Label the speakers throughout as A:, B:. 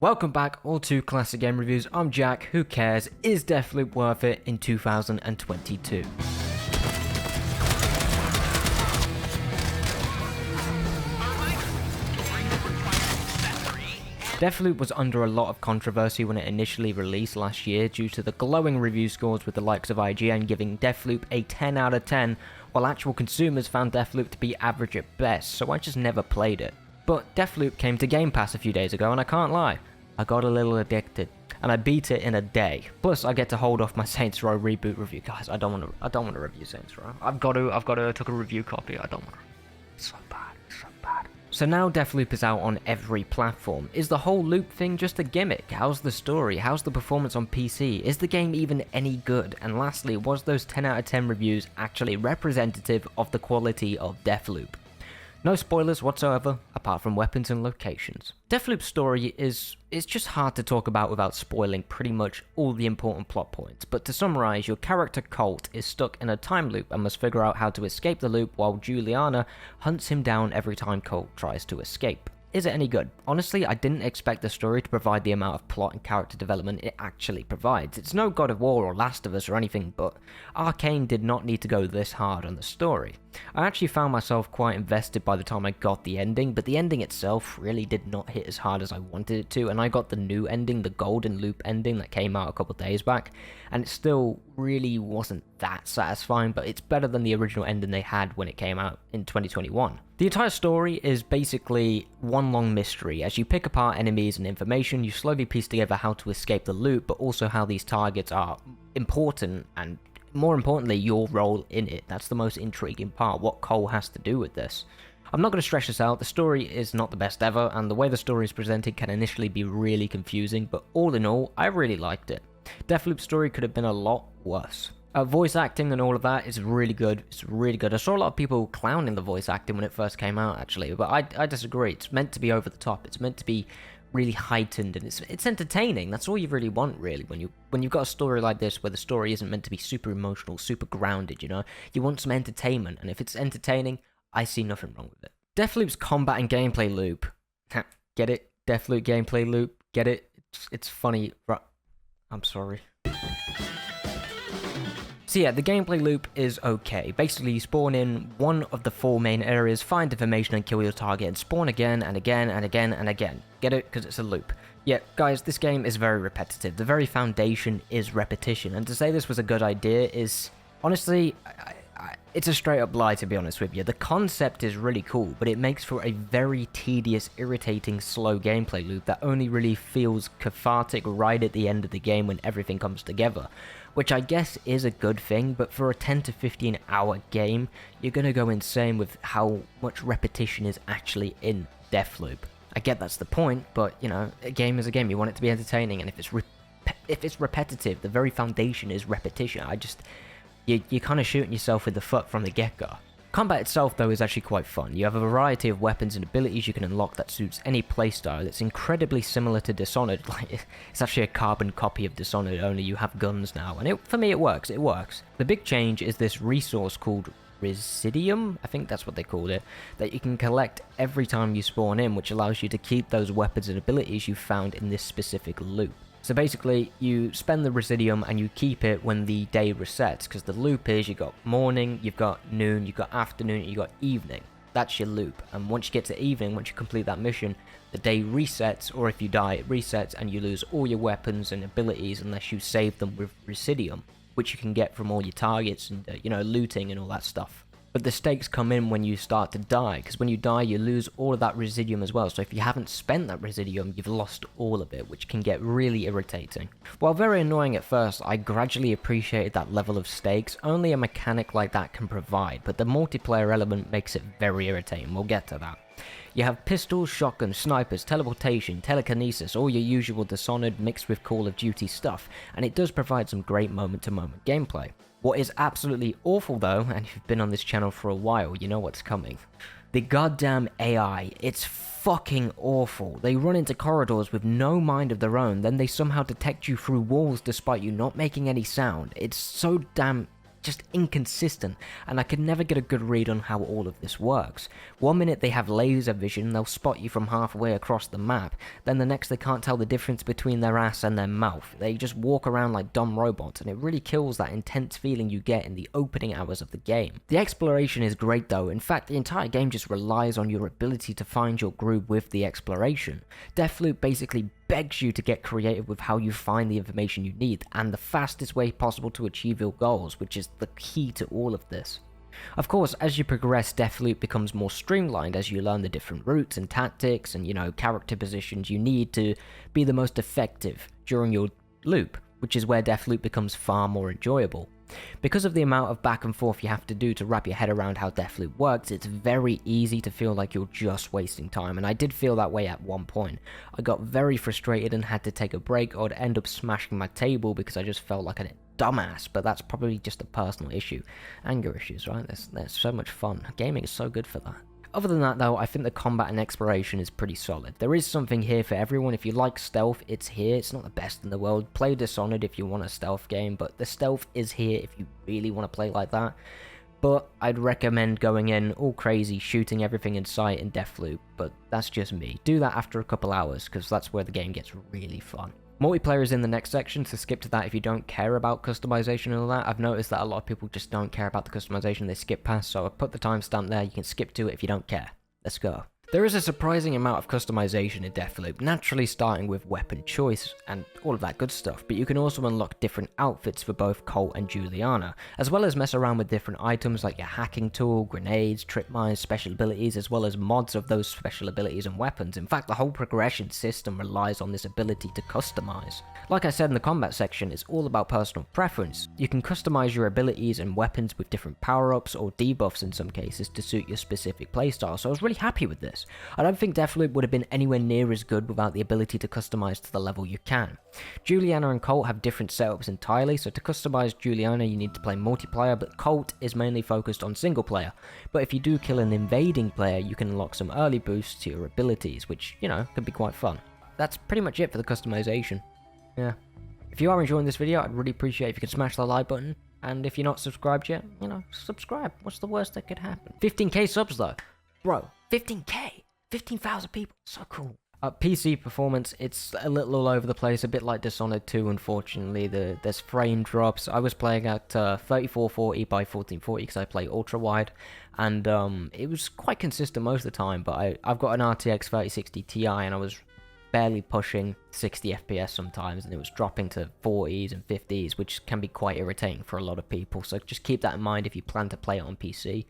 A: Welcome back all to Classic Game Reviews. I'm Jack. Who cares? Is Deathloop worth it in 2022? Deathloop was under a lot of controversy when it initially released last year due to the glowing review scores with the likes of IGN giving Deathloop a 10 out of 10, while actual consumers found Deathloop to be average at best, so I just never played it. But Deathloop came to Game Pass a few days ago and I can't lie, I got a little addicted, and I beat it in a day. Plus, I get to hold off my Saints Row reboot review. Guys, I don't want to review Saints Row. I've got to. I took a review copy. I don't want to. It's so bad. So now Deathloop is out on every platform. Is the whole loop thing just a gimmick? How's the story? How's the performance on PC? Is the game even any good? And lastly, was those 10 out of 10 reviews actually representative of the quality of Deathloop? No spoilers whatsoever, apart from weapons and locations. Deathloop's story is just hard to talk about without spoiling pretty much all the important plot points, but to summarize, your character Colt is stuck in a time loop and must figure out how to escape the loop while Juliana hunts him down every time Colt tries to escape. Is it any good? Honestly, I didn't expect the story to provide the amount of plot and character development it actually provides. It's no God of War or Last of Us or anything, but Arcane did not need to go this hard on the story. I actually found myself quite invested by the time I got the ending, but the ending itself really did not hit as hard as I wanted it to, and I got the new ending, the Golden Loop ending that came out a couple days back, and it still really wasn't that satisfying, but it's better than the original ending they had when it came out in 2021. The entire story is basically one long mystery. As you pick apart enemies and information, you slowly piece together how to escape the loop, but also how these targets are important and, more importantly, your role in it. That's the most intriguing part, what Cole has to do with this. I'm not going to stretch this out, the story is not the best ever, and the way the story is presented can initially be really confusing, but all in all, I really liked it. Deathloop's story could have been a lot worse. Voice acting and all of that is really good. It's really good. I saw a lot of people clowning the voice acting when it first came out, actually, but I disagree. It's meant to be over the top. It's meant to be really heightened, and it's entertaining. That's all you really want, really, when you've got a story like this where the story isn't meant to be super emotional, super grounded. You know, you want some entertainment, and if it's entertaining, I see nothing wrong with it. Deathloop's combat and gameplay loop. Get it? Deathloop gameplay loop. Get it? It's funny. I'm sorry. So yeah, the gameplay loop is okay. Basically, you spawn in one of the 4 main areas, find information and kill your target, and spawn again and again and again and again. Get it? Because it's a loop. Yeah, guys, this game is very repetitive. The very foundation is repetition, and to say this was a good idea is, honestly, it's a straight up lie, to be honest with you. The concept is really cool, but it makes for a very tedious, irritating, slow gameplay loop that only really feels cathartic right at the end of the game when everything comes together. Which I guess is a good thing, but for a 10 to 15 hour game, you're gonna go insane with how much repetition is actually in Deathloop. I get that's the point, but you know, a game is a game. You want it to be entertaining, and if it's repetitive, the very foundation is repetition. You're kind of shooting yourself in the foot from the get-go. Combat itself, though, is actually quite fun. You have a variety of weapons and abilities you can unlock that suits any playstyle. It's incredibly similar to Dishonored. Like, it's actually a carbon copy of Dishonored, only you have guns now. And for me, it works. It works. The big change is this resource called Residium, I think that's what they called it, that you can collect every time you spawn in, which allows you to keep those weapons and abilities you found in this specific loop. So basically, you spend the Residium and you keep it when the day resets, because the loop is, you've got morning, you've got noon, you've got afternoon, you've got evening. That's your loop, and once you get to evening, once you complete that mission, the day resets, or if you die, it resets, and you lose all your weapons and abilities unless you save them with Residium, which you can get from all your targets and, you know, looting and all that stuff. But the stakes come in when you start to die, because when you die, you lose all of that Residium as well. So if you haven't spent that Residium, you've lost all of it, which can get really irritating. While very annoying at first, I gradually appreciated that level of stakes only a mechanic like that can provide, but the multiplayer element makes it very irritating. We'll get to that. You have pistols, shotguns, snipers, teleportation, telekinesis, all your usual Dishonored mixed with Call of Duty stuff, and it does provide some great moment-to-moment gameplay. What is absolutely awful though, and if you've been on this channel for a while, you know what's coming. The goddamn AI, it's fucking awful. They run into corridors with no mind of their own, then they somehow detect you through walls despite you not making any sound. It's so damn just inconsistent, and I could never get a good read on how all of this works. One minute they have laser vision, they'll spot you from halfway across the map, then the next they can't tell the difference between their ass and their mouth. They just walk around like dumb robots, and it really kills that intense feeling you get in the opening hours of the game. The exploration is great though. In fact, the entire game just relies on your ability to find your groove with the exploration. Deathloop basically begs you to get creative with how you find the information you need, and the fastest way possible to achieve your goals, which is the key to all of this. Of course, as you progress, Deathloop becomes more streamlined as you learn the different routes and tactics and, character positions you need to be the most effective during your loop, which is where Deathloop becomes far more enjoyable. Because of the amount of back and forth you have to do to wrap your head around how Deathloop works, it's very easy to feel like you're just wasting time, and I did feel that way at one point. I got very frustrated and had to take a break, or I'd end up smashing my table because I just felt like a dumbass, but that's probably just a personal issue. Anger issues, right? There's so much fun. Gaming is so good for that. Other than that though, I think the combat and exploration is pretty solid. There is something here for everyone. If you like stealth, it's here. It's not the best in the world. Play Dishonored if you want a stealth game, but the stealth is here if you really want to play like that. But I'd recommend going in all crazy, shooting everything in sight in Deathloop, but that's just me. Do that after a couple hours, because that's where the game gets really fun. Multiplayer is in the next section, so skip to that if you don't care about customization and all that. I've noticed that a lot of people just don't care about the customization, they skip past, so I put the timestamp there, you can skip to it if you don't care. Let's go. There is a surprising amount of customization in Deathloop, naturally starting with weapon choice and all of that good stuff, but you can also unlock different outfits for both Colt and Juliana, as well as mess around with different items like your hacking tool, grenades, trip mines, special abilities, as well as mods of those special abilities and weapons. In fact, the whole progression system relies on this ability to customize. Like I said in the combat section, it's all about personal preference. You can customize your abilities and weapons with different power-ups or debuffs in some cases to suit your specific playstyle, so I was really happy with this. I don't think Deathloop would have been anywhere near as good without the ability to customize to the level you can. Juliana and Colt have different setups entirely, so to customize Juliana you need to play multiplayer, but Colt is mainly focused on single player. But if you do kill an invading player, you can unlock some early boosts to your abilities, which, can be quite fun. That's pretty much it for the customization. Yeah. If you are enjoying this video, I'd really appreciate if you could smash the like button, and if you're not subscribed yet, subscribe. What's the worst that could happen? 15k subs though. Bro, 15k! 15,000 people, so cool. PC performance, it's a little all over the place, a bit like Dishonored 2 unfortunately. There's frame drops. I was playing at 3440 by 1440 because I play ultra wide, and it was quite consistent most of the time, but I've got an RTX 3060 Ti and I was barely pushing 60 FPS sometimes, and it was dropping to 40s and 50s, which can be quite irritating for a lot of people, so just keep that in mind if you plan to play it on PC.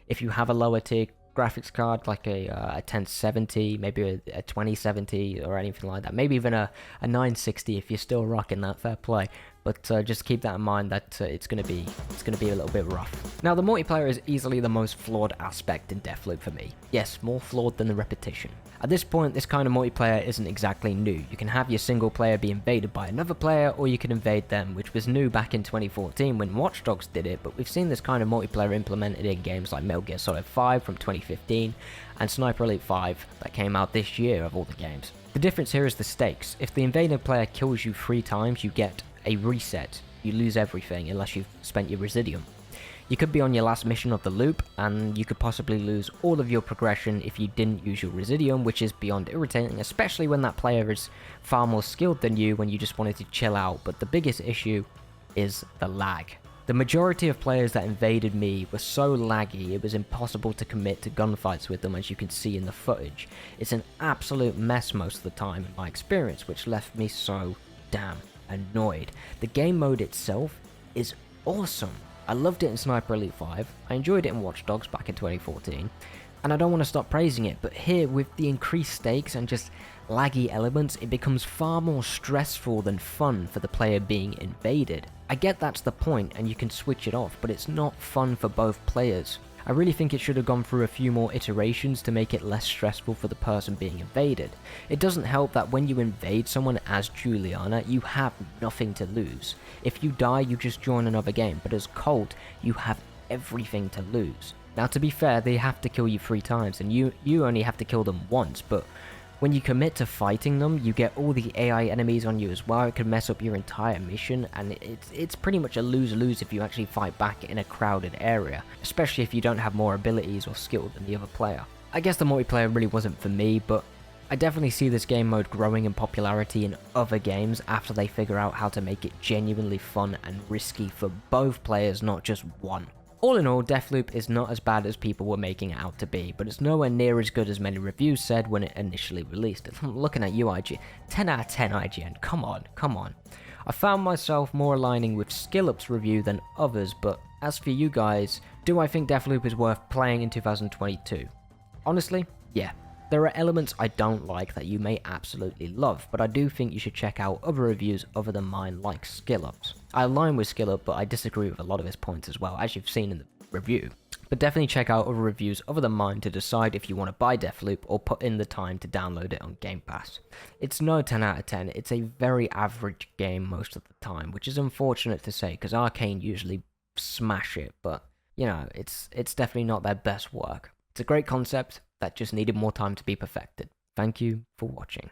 A: If you have a lower tier graphics card like a 1070, maybe a 2070 or anything like that, maybe even a 960 if you're still rocking that, fair play. But just keep that in mind that it's gonna be a little bit rough. Now the multiplayer is easily the most flawed aspect in Deathloop for me. Yes, more flawed than the repetition. At this point, this kind of multiplayer isn't exactly new. You can have your single player be invaded by another player, or you can invade them, which was new back in 2014 when Watch Dogs did it, but we've seen this kind of multiplayer implemented in games like Metal Gear Solid 5 from 2015, and Sniper Elite 5 that came out this year of all the games. The difference here is the stakes. If the invaded player kills you 3 times, you get a reset. You lose everything unless you've spent your residium. You could be on your last mission of the loop, and you could possibly lose all of your progression if you didn't use your residium, which is beyond irritating, especially when that player is far more skilled than you when you just wanted to chill out. But the biggest issue is the lag. The majority of players that invaded me were so laggy it was impossible to commit to gunfights with them, as you can see in the footage. It's an absolute mess most of the time in my experience, which left me so damn annoyed. The game mode itself is awesome. I loved it in Sniper Elite 5, I enjoyed it in Watch Dogs back in 2014, and I don't want to stop praising it, but here with the increased stakes and just laggy elements, it becomes far more stressful than fun for the player being invaded. I get that's the point and you can switch it off, but it's not fun for both players. I really think it should have gone through a few more iterations to make it less stressful for the person being invaded. It doesn't help that when you invade someone as Juliana, you have nothing to lose. If you die, you just join another game, but as Colt, you have everything to lose. Now to be fair, they have to kill you 3 times, and you only have to kill them once, but When you commit to fighting them, you get all the AI enemies on you as well. It can mess up your entire mission, and it's pretty much a lose-lose if you actually fight back in a crowded area, especially if you don't have more abilities or skill than the other player. I guess the multiplayer really wasn't for me, but I definitely see this game mode growing in popularity in other games after they figure out how to make it genuinely fun and risky for both players, not just one. All in all, Deathloop is not as bad as people were making it out to be, but it's nowhere near as good as many reviews said when it initially released. I'm looking at you, IGN. 10 out of 10 IGN, come on, come on. I found myself more aligning with SkillUp's review than others, but as for you guys, do I think Deathloop is worth playing in 2022? Honestly, yeah. There are elements I don't like that you may absolutely love, but I do think you should check out other reviews other than mine, like SkillUp's. I align with SkillUp, but I disagree with a lot of his points as well, as you've seen in the review. But definitely check out other reviews other than mine to decide if you want to buy Deathloop or put in the time to download it on Game Pass. It's no 10 out of 10, it's a very average game most of the time, which is unfortunate to say because Arkanes usually smash it, but you know, it's definitely not their best work. It's a great concept that just needed more time to be perfected. Thank you for watching.